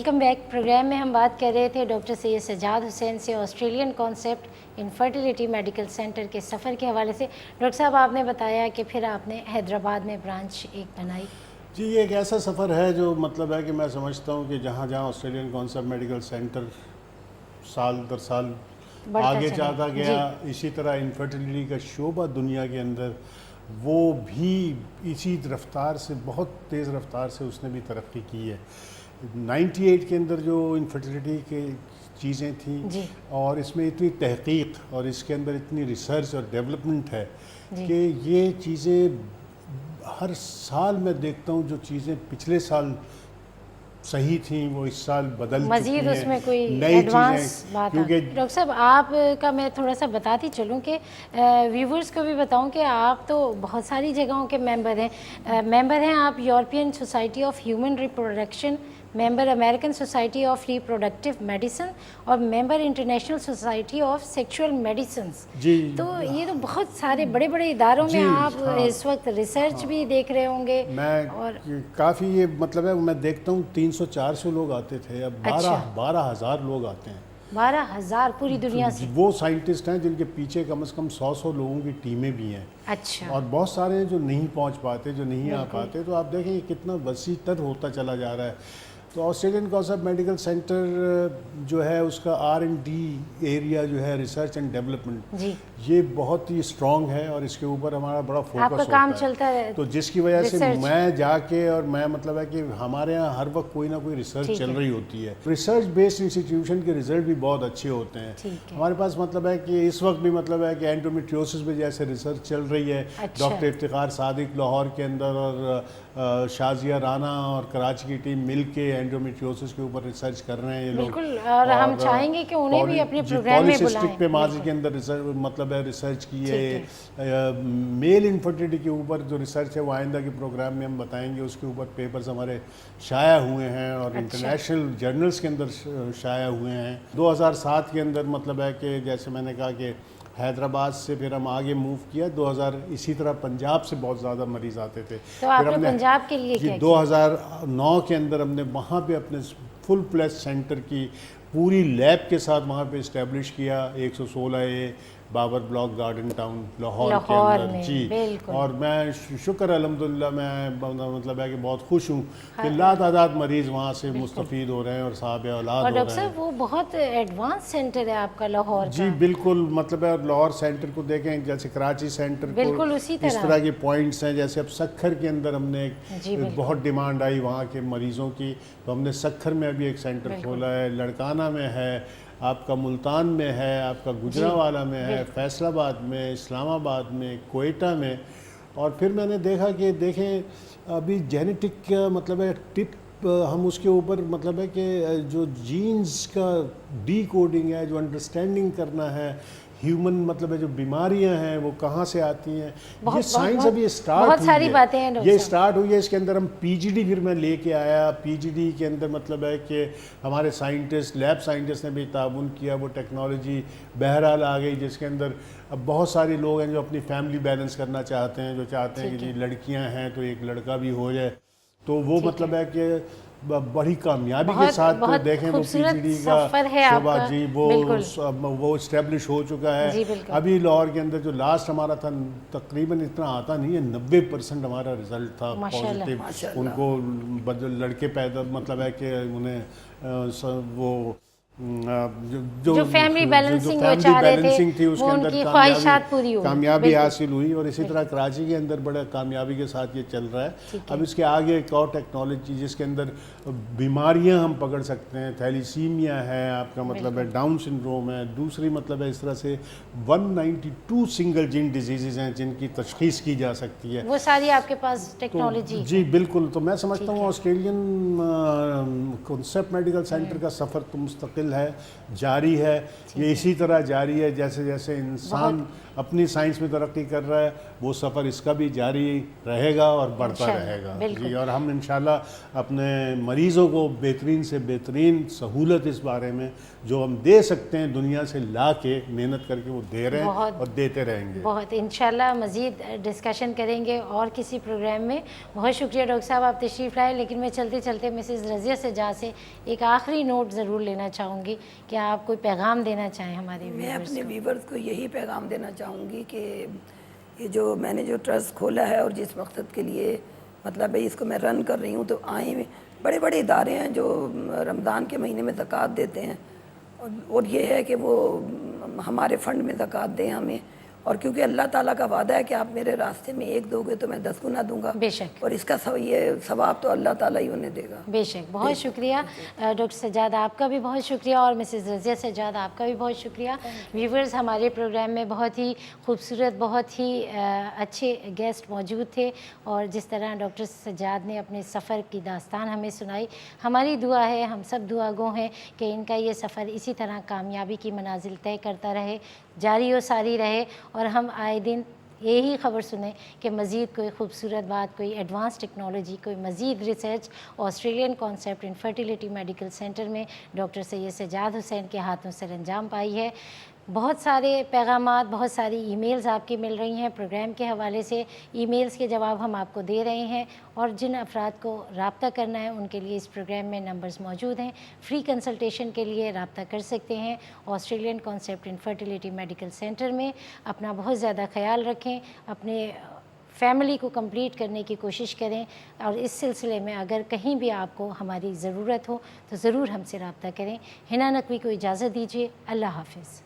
Welcome back. Programme میں ہم بات کر رہے تھے ڈاکٹر سید سجاد حسین سے Australian concept infertility medical centre کے سفر کے حوالے سے. ڈاکٹر صاحب آپ نے بتایا کہ پھر آپ نے حیدرآباد میں برانچ ایک بنائی. جی یہ ایک ایسا سفر ہے جو مطلب ہے کہ میں سمجھتا ہوں کہ جہاں جہاں آسٹریلین کانسیپٹ میڈیکل سینٹر سال در سال آگے جاتا گیا اسی طرح انفرٹیلیٹی کا شعبہ دنیا کے اندر وہ بھی اسی رفتار سے بہت تیز رفتار سے اس نے بھی ترقی کی ہے. 98 کے اندر جو انفرٹیلیٹی کے چیزیں تھیں اور اس میں اتنی تحقیق اور اس کے اندر اتنی ریسرچ اور ڈیولپمنٹ ہے کہ یہ چیزیں ہر سال میں دیکھتا ہوں جو چیزیں پچھلے سال صحیح تھیں وہ اس سال بدل چکی ہیں. مزید اس میں کوئی ایڈوانس بات ہے ڈاکٹر صاحب آپ کا میں تھوڑا سا بتاتی چلوں کہ ویورز کو بھی بتاؤں کہ آپ تو بہت ساری جگہوں کے ممبر ہیں آپ European society of human reproduction member American society of reproductive medicine اور member international society of sexual medicines. تو یہ تو بہت سارے بڑے بڑے اداروں میں آپ اس وقت ریسرچ بھی دیکھ رہے ہوں گے. میں کافی یہ مطلب ہے میں دیکھتا ہوں 300-400 لوگ آتے تھے اب 12,000 لوگ آتے ہیں. 12,000 پوری دنیا سے. وہ سائنٹسٹ ہیں جن کے پیچھے کم از کم 100 لوگوں کی ٹیمیں بھی ہیں. اچھا. اور بہت سارے ہیں جو نہیں پہنچ پاتے جو نہیں آ پاتے. تو آپ دیکھیں یہ کتنا وسیع تر ہوتا چلا جا رہا ہے. تو آسٹریلین کانسیپٹ میڈیکل سینٹر جو ہے اس کا R&D ایریا جو ہے ریسرچ اینڈ ڈیولپمنٹ یہ بہت ہی اسٹرانگ ہے اور اس کے اوپر ہمارا بڑا فوکس ہوتا ہے. تو جس کی وجہ سے میں جا کے اور میں مطلب ہے کہ ہمارے یہاں ہر وقت کوئی نہ کوئی ریسرچ چل رہی ہوتی ہے. ریسرچ بیسڈ انسٹیٹیوشن کے رزلٹ بھی بہت اچھے ہوتے ہیں. ہمارے پاس مطلب ہے کہ اس وقت بھی مطلب ہے کہ اینڈومیٹریوسس پہ جیسے ریسرچ چل رہی ہے. ڈاکٹر افتخار صادق لاہور کے اندر اور شازیہ رانا اور کراچی کی ٹیم مل کے اینڈومیٹریوسس کے اوپر ریسرچ کر رہے ہیں یہ لوگ. بالکل اور ہم چاہیں گے کہ انہیں بھی اپنے پروگرام میں بلائیں. پہ ماضی کے اندر مطلب ہے ریسرچ کی ہے. میل انفرٹیلیٹی کے اوپر جو ریسرچ ہے وہ آئندہ کے پروگرام میں ہم بتائیں گے. اس کے اوپر پیپرز ہمارے شائع ہوئے ہیں اور انٹرنیشنل جرنلز کے اندر شائع ہوئے ہیں. 2007 کے اندر مطلب ہے کہ جیسے میں نے کہا کہ حیدرآباد سے پھر ہم آگے موو کیا. 2000 اسی طرح پنجاب سے بہت زیادہ مریض آتے تھے. تو آپ نے پنجاب کے لیے کیا 2009 کے اندر ہم نے وہاں پہ اپنے فل پلیس سینٹر کی پوری لیب کے ساتھ وہاں پہ اسٹیبلش کیا 116A Babar block garden town Lahore کے اندر. جی اور میں شکر الحمدللہ میں مطلب ہے کہ بہت خوش ہوں کہ لا تعداد مریض وہاں سے مستفید ہو رہے ہیں اور صاحب اولاد ہو رہے ہیں. اور ڈاکٹر صاحب وہ بہت ایڈوانس سینٹر ہے آپ کا لاہور کا. جی بالکل مطلب ہے لاہور سینٹر کو دیکھیں جیسے کراچی سینٹر کو اس طرح کے پوائنٹس ہیں. جیسے اب سکھر کے اندر ہم نے بہت ڈیمانڈ آئی وہاں کے مریضوں کی تو ہم نے سکھر میں ابھی ایک سینٹر کھولا ہے. لڑکانہ میں ہے آپ کا, ملتان میں ہے آپ کا, گجرانوالہ میں ہے, فیصل آباد میں, اسلام آباد میں, کوئٹہ میں. اور پھر میں نے دیکھا کہ دیکھیں ابھی جینیٹک کا مطلب ہے ٹپ ہم اس کے اوپر مطلب ہے کہ جو جینز کا ڈی کوڈنگ ہے جو انڈرسٹینڈنگ کرنا ہے ہیومن مطلب ہے جو بیماریاں ہیں وہ کہاں سے آتی ہیں یہ سائنس ابھی اسٹارٹ ہوئی ہے. یہ اسٹارٹ ہوئی ہے. اس کے اندر ہم PGD پھر میں لے کے آیا. PGD کے اندر مطلب ہے کہ ہمارے سائنٹسٹ لیب سائنٹسٹ نے بھی تعاون کیا. وہ ٹیکنالوجی بہرحال آ گئی جس کے اندر اب بہت سارے لوگ ہیں جو اپنی فیملی بیلنس کرنا چاہتے ہیں جو چاہتے ہیں کہ جی لڑکیاں ہیں تو ایک لڑکا بھی ہو جائے. تو وہ مطلب ہے کہ بڑی کامیابی کے ساتھ دیکھیں وہ PGD کا شعبہ جی وہ اسٹیبلش ہو چکا ہے. ابھی لاہور کے اندر جو لاسٹ ہمارا تھا تقریباً اتنا آتا نہیں ہے 90% ہمارا رزلٹ تھا پازیٹیو. ان کو لڑکے پیدا مطلب ہے کہ انہیں وہ جو فیملی بیلنسنگ وہ چاہ رہے تھے وہ ان کی خواہشات پوری ہوئی, کامیابی حاصل ہوئی. اور اسی طرح کراچی کے اندر بڑا کامیابی کے ساتھ یہ چل رہا ہے. اب اس کے آگے ایک اور ٹیکنالوجی جس کے اندر بیماریاں ہم پکڑ سکتے ہیں. تھیلیسیمیا ہے آپ کا مطلب ہے ڈاؤن سنڈروم ہے. دوسری مطلب ہے اس طرح سے 192 سنگل جین ڈیزیزز ہیں جن کی تشخیص کی جا سکتی ہے. وہ ساری آپ کے پاس ٹیکنالوجی. جی بالکل. تو میں سمجھتا ہوں آسٹریلین کانسیپٹ میڈیکل سینٹر کا سفر تو مستقل مسلسل ہے، جاری ہے، یہ اسی طرح جاری ہے جیسے جیسے انسان اپنی سائنس میں ترقی کر رہا ہے، وہ سفر اس کا بھی جاری رہے گا اور بڑھتا رہے گا جی. اور ہم انشاءاللہ اپنے مریضوں کو بہترین سے بہترین سہولت اس بارے میں جو ہم دے سکتے ہیں دنیا سے لا کے محنت کر کے وہ دے رہے ہیں اور دیتے رہیں گے. بہت انشاءاللہ مزید ڈسکشن کریں گے اور کسی پروگرام میں. بہت شکریہ ڈاکٹر صاحب آپ تشریف لائے. لیکن میں چلتے چلتے مسز رضیہ سجاد سے ایک آخری نوٹ ضرور لینا چاہوں گی کہ آپ کوئی پیغام دینا چاہیں ہمارے میں اپنے ویورز کو یہی پیغام دینا چاہوں گی کہ یہ جو میں نے جو ٹرسٹ کھولا ہے اور جس مقصد کے لیے مطلب ہے اس کو میں رن کر رہی ہوں، تو آئیں بڑے بڑے ادارے ہیں جو رمضان کے مہینے میں زکوٰۃ دیتے ہیں، اور یہ ہے کہ وہ ہمارے فنڈ میں زکوٰۃ دیں ہمیں. اور کیونکہ اللہ تعالیٰ کا وعدہ ہے کہ آپ میرے راستے میں ایک دو گے تو میں 10 گنا دوں گا. بے شک. اور اس کا یہ ثواب تو اللہ تعالیٰ ہی انہیں دے گا. بے شک. بہت شکریہ ڈاکٹر سجاد، آپ کا بھی بہت شکریہ، اور مسز رضیہ سجاد آپ کا بھی بہت شکریہ. ویورز، ہمارے پروگرام میں بہت ہی خوبصورت، بہت ہی اچھے گیسٹ موجود تھے، اور جس طرح ڈاکٹر سجاد نے اپنے سفر کی داستان ہمیں سنائی، ہماری دعا ہے، ہم سب دعا گو ہیں کہ ان کا یہ سفر اسی طرح کامیابی کی منازل طے کرتا رہے، جاری و ساری رہے، اور ہم آئے دن یہی خبر سنیں کہ مزید کوئی خوبصورت بات، کوئی ایڈوانس ٹیکنالوجی، کوئی مزید research Australian concept infertility medical centre میں ڈاکٹر سید سجاد حسین کے ہاتھوں سر انجام پائی ہے. بہت سارے پیغامات، بہت ساری ای میلز آپ کی مل رہی ہیں پروگرام کے حوالے سے. ای میلز کے جواب ہم آپ کو دے رہے ہیں، اور جن افراد کو رابطہ کرنا ہے ان کے لیے اس پروگرام میں نمبرز موجود ہیں. فری کنسلٹیشن کے لیے رابطہ کر سکتے ہیں Australian concept infertility medical centre میں. اپنا بہت زیادہ خیال رکھیں، اپنے فیملی کو کمپلیٹ کرنے کی کوشش کریں، اور اس سلسلے میں اگر کہیں بھی آپ کو ہماری ضرورت ہو تو ضرور ہم سے رابطہ کریں. حنا نقوی کو اجازت دیجیے. اللہ حافظ.